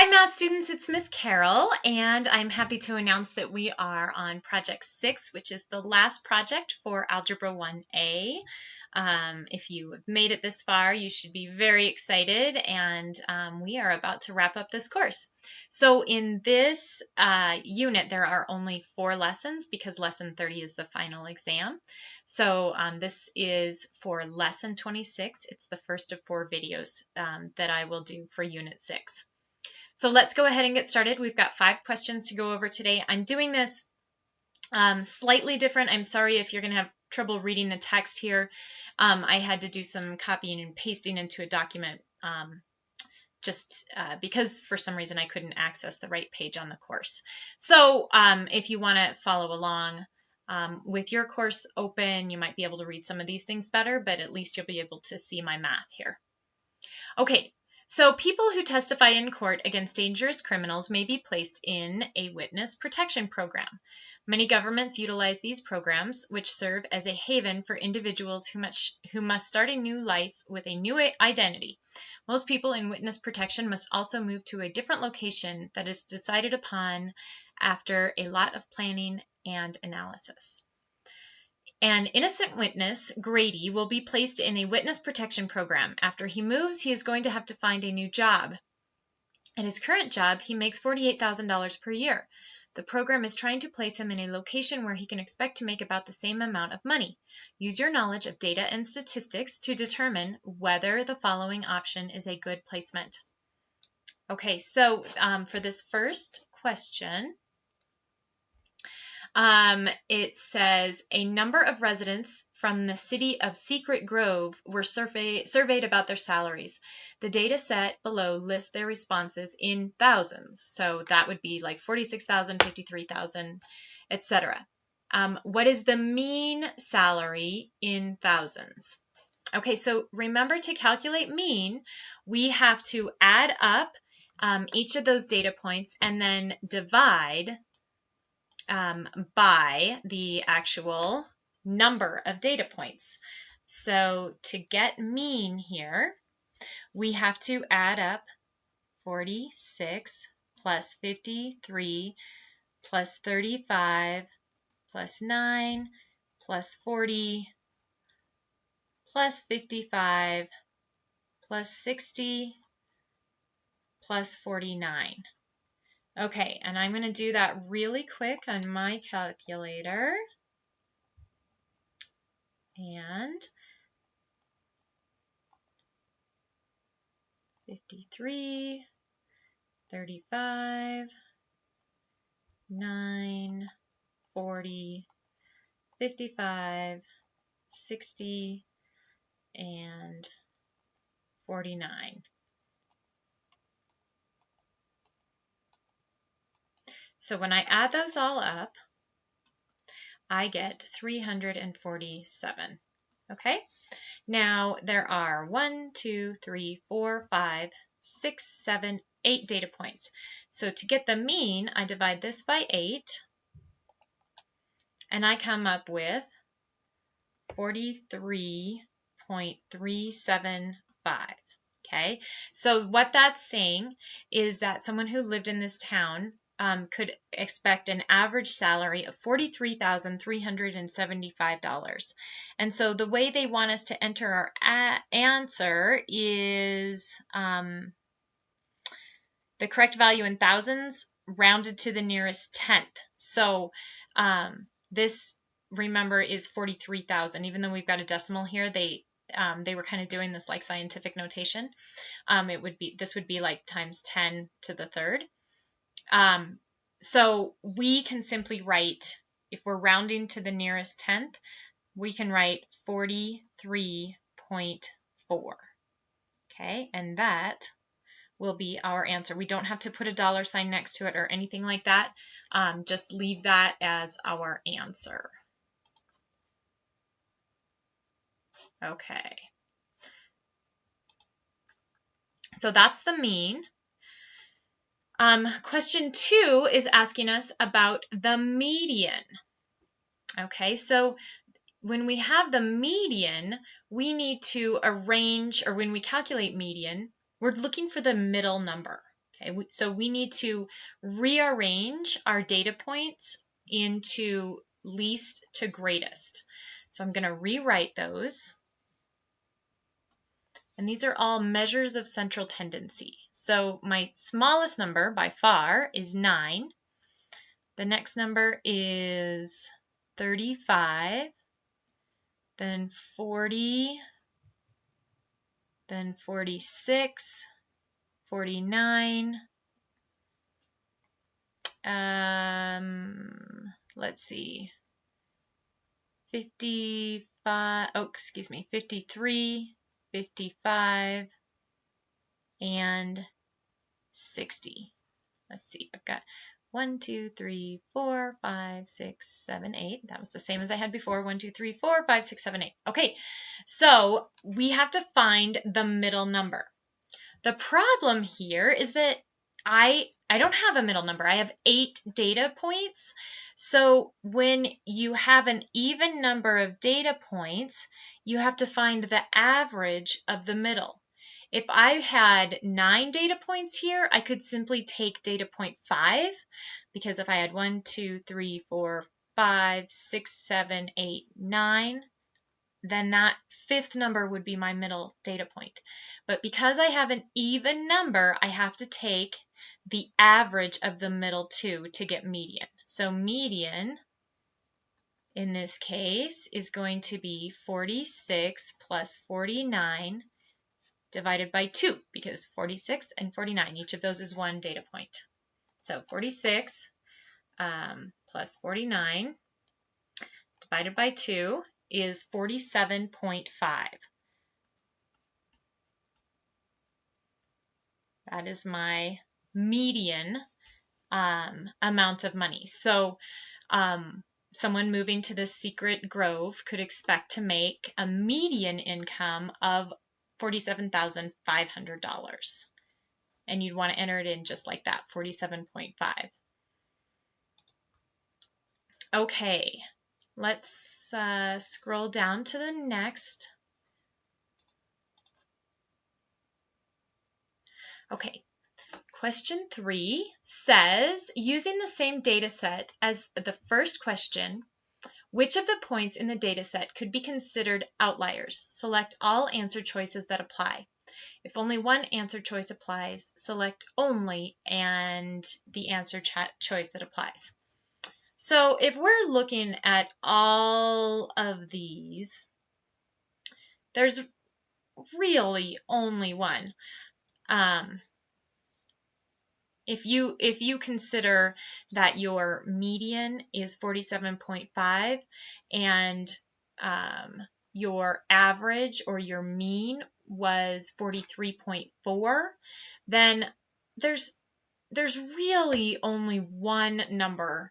Hi math students, it's Miss Carol, and I'm happy to announce that we are on project 6, which is the last project for Algebra 1A. If you have made it this far, you should be very excited, and we are about to wrap up this course. So in this unit, there are only 4 lessons because lesson 30 is the final exam. So this is for lesson 26. It's the first of 4 videos that I will do for unit 6. So let's go ahead and get started. We've got 5 questions to go over today. I'm doing this slightly different. I'm sorry if you're going to have trouble reading the text here. I had to do some copying and pasting into a document just because for some reason I couldn't access the right page on the course. So if you want to follow along with your course open, you might be able to read some of these things better, but at least you'll be able to see my math here. Okay. So people who testify in court against dangerous criminals may be placed in a witness protection program. Many governments utilize these programs, which serve as a haven for individuals who must start a new life with a new identity. Most people in witness protection must also move to a different location that is decided upon after a lot of planning and analysis. An innocent witness, Grady, will be placed in a witness protection program. After he moves, he is going to have to find a new job. At his current job, he makes $48,000 per year. The program is trying to place him in a location where he can expect to make about the same amount of money. Use your knowledge of data and statistics to determine whether the following option is a good placement. Okay, so for this first question, it says a number of residents from the city of Secret Grove were surveyed about their salaries. The data set below lists their responses in thousands. So that would be like 46,000, 53,000, etc. What is the mean salary in thousands? Okay, so remember to calculate mean, we have to add up each of those data points and then divide by the actual number of data points. So to get mean here, we have to add up 46 plus 53 plus 35 plus 9 plus 40 plus 55 plus 60 plus 49. Okay, and I'm going to do that really quick on my calculator. And 53, 35, 9, 40, 55, 60, and 49. So when I add those all up, I get 347. Okay? Now there are 1, 2, 3, 4, 5, 6, 7, 8 data points. So to get the mean, I divide this by 8, and I come up with 43.375. Okay? So what that's saying is that someone who lived in this town could expect an average salary of $43,375. And so the way they want us to enter our answer is the correct value in thousands rounded to the nearest tenth. So this, remember, is 43,000. Even though we've got a decimal here, they were kind of doing this like scientific notation. This would be like times 10 to the third. So we can simply write, if we're rounding to the nearest tenth, we can write 43.4. Okay, and that will be our answer. We don't have to put a dollar sign next to it or anything like that. Just leave that as our answer. Okay. So that's the mean. Question 2 is asking us about the median. Okay, so when we have the median, we need to arrange, or when we calculate median, we're looking for the middle number. Okay, so we need to rearrange our data points into least to greatest. So I'm going to rewrite those. And these are all measures of central tendency. So my smallest number by far is 9. The next number is 35, then 40, then 46, 49, let's see, 55, 53, 55, and 60. Let's see, I've got 1, 2, 3, 4, 5, 6, 7, 8. That was the same as I had before. 1, 2, 3, 4, 5, 6, 7, 8. Okay, so we have to find the middle number. The problem here is that I don't have a middle number. I have 8 data points. So when you have an even number of data points, you have to find the average of the middle. If I had 9 data points here, I could simply take data point 5, because if I had 1, 2, 3, 4, 5, 6, 7, 8, 9, then that 5th number would be my middle data point. But because I have an even number, I have to take the average of the middle 2 to get median. So median in this case is going to be 46 plus 49 divided by 2, because 46 and 49, each of those is one data point. So 46 plus 49 divided by 2 is 47.5. That is my median amount of money. So someone moving to the secret grove could expect to make a median income of $47,500. And you'd want to enter it in just like that, 47.5. Okay, let's scroll down to the next. Okay, question 3 says, using the same data set as the first question, which of the points in the data set could be considered outliers? Select all answer choices that apply. If only one answer choice applies, select only and the answer choice that applies. So if we're looking at all of these, there's really only one. If you consider that your median is 47.5 and your average or your mean was 43.4, then there's really only one number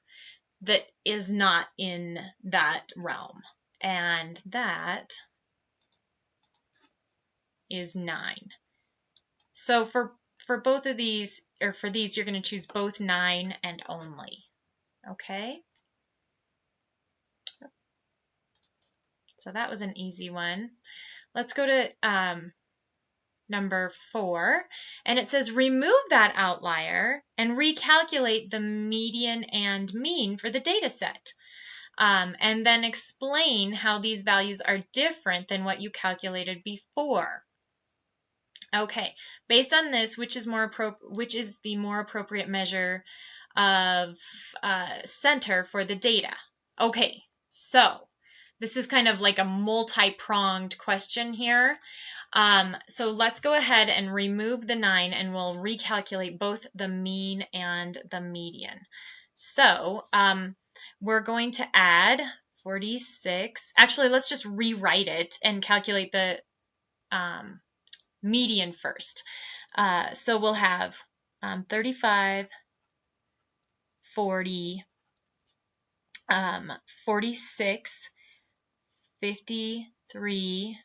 that is not in that realm, and that is 9. So for both of these, or for these, you're going to choose both 9 and only. Okay? So that was an easy one. Let's go to number 4, and it says remove that outlier and recalculate the median and mean for the data set. And then explain how these values are different than what you calculated before. Okay, based on this, which is the more appropriate measure of center for the data? Okay, so this is kind of like a multi-pronged question here. So let's go ahead and remove the 9, and we'll recalculate both the mean and the median. So we're going to add 46. Actually, let's just rewrite it and calculate the median first. So we'll have 35, 40, 46, 53,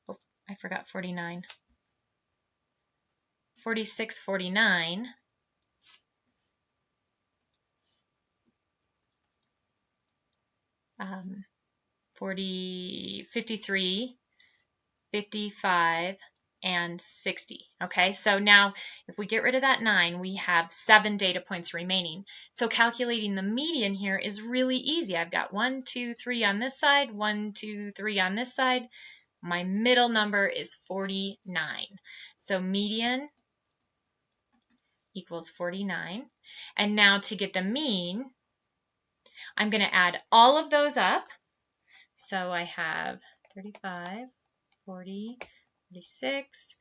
oh, I forgot 49, 46, 49, 53, 55, and 60. Okay, so now if we get rid of that 9, we have 7 data points remaining. So calculating the median here is really easy. I've got 1, 2, 3 on this side, 1, 2, 3 on this side. My middle number is 49. So median equals 49. And now to get the mean, I'm going to add all of those up. So I have 35, 40, 46,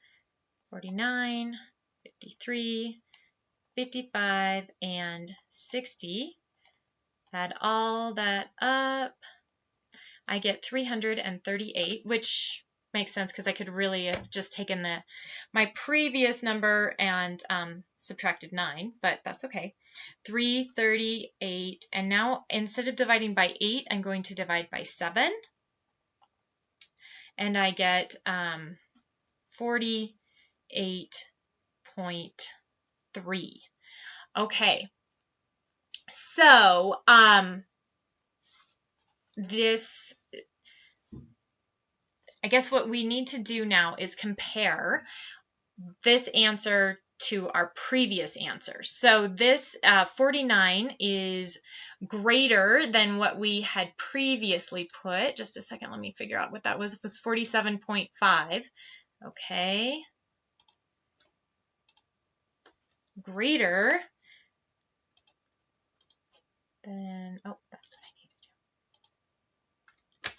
49, 53, 55, and 60. Add all that up. I get 338, which makes sense because I could really have just taken my previous number and subtracted 9, but that's okay. 338, and now instead of dividing by 8, I'm going to divide by 7, and I get 48.3. Okay, so this, I guess what we need to do now is compare this answer to our previous answer. So this 49 is greater than what we had previously put. Just a second, let me figure out what that was. It was 47.5. Okay. Greater than, oh, that's what I need to do.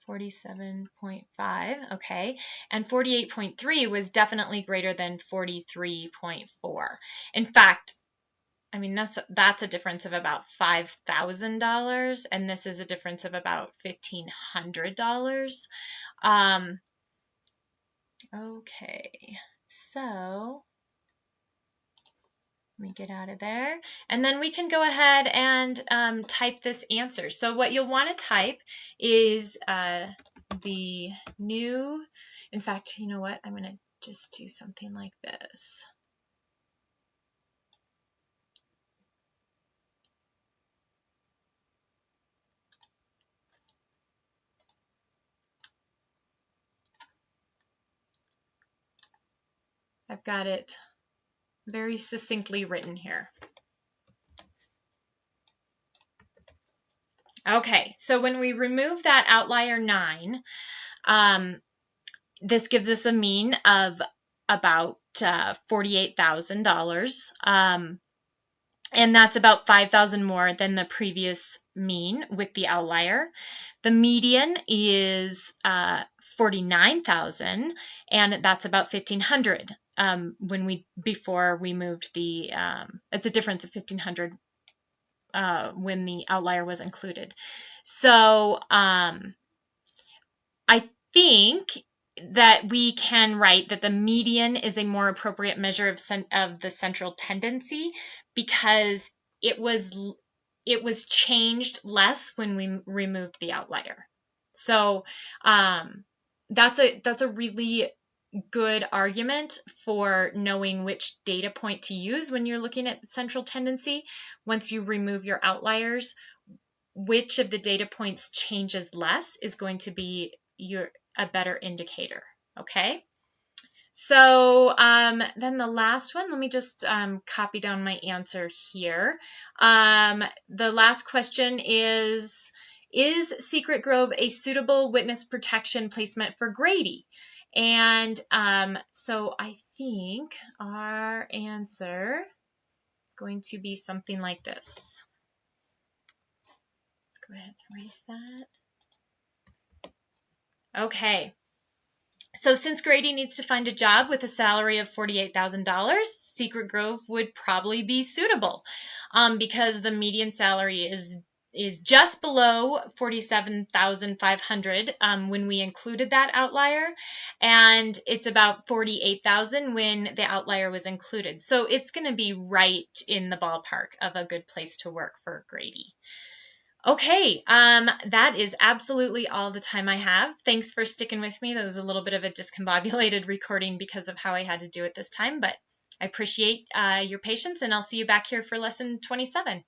47.5, okay, and 48.3 was definitely greater than 43.4. In fact, I mean, that's a difference of about $5,000, and this is a difference of about $1,500. Okay, so let me get out of there, and then we can go ahead and type this answer. So what you'll want to type is the new, in fact, you know what? I'm going to just do something like this. I've got it very succinctly written here. Okay, so when we remove that outlier 9, this gives us a mean of about $48,000, and that's about $5,000 more than the previous mean with the outlier. The median is $49,000, and that's about $1,500. Before we moved the, it's a difference of $1,500 when the outlier was included. So I think that we can write that the median is a more appropriate measure of the central tendency because it was changed less when we removed the outlier. So that's a really good argument for knowing which data point to use when you're looking at central tendency. Once you remove your outliers, which of the data points changes less is going to be a better indicator. Okay, so then the last one, let me just copy down my answer here. The last question is Secret Grove a suitable witness protection placement for Grady? And so I think our answer is going to be something like this. Let's go ahead and erase that. Okay. So since Grady needs to find a job with a salary of $48,000, Secret Grove would probably be suitable because the median salary is just below $47,500 when we included that outlier, and it's about $48,000 when the outlier was included. So it's going to be right in the ballpark of a good place to work for Grady. Okay, that is absolutely all the time I have. Thanks for sticking with me. That was a little bit of a discombobulated recording because of how I had to do it this time, but I appreciate your patience, and I'll see you back here for lesson 27.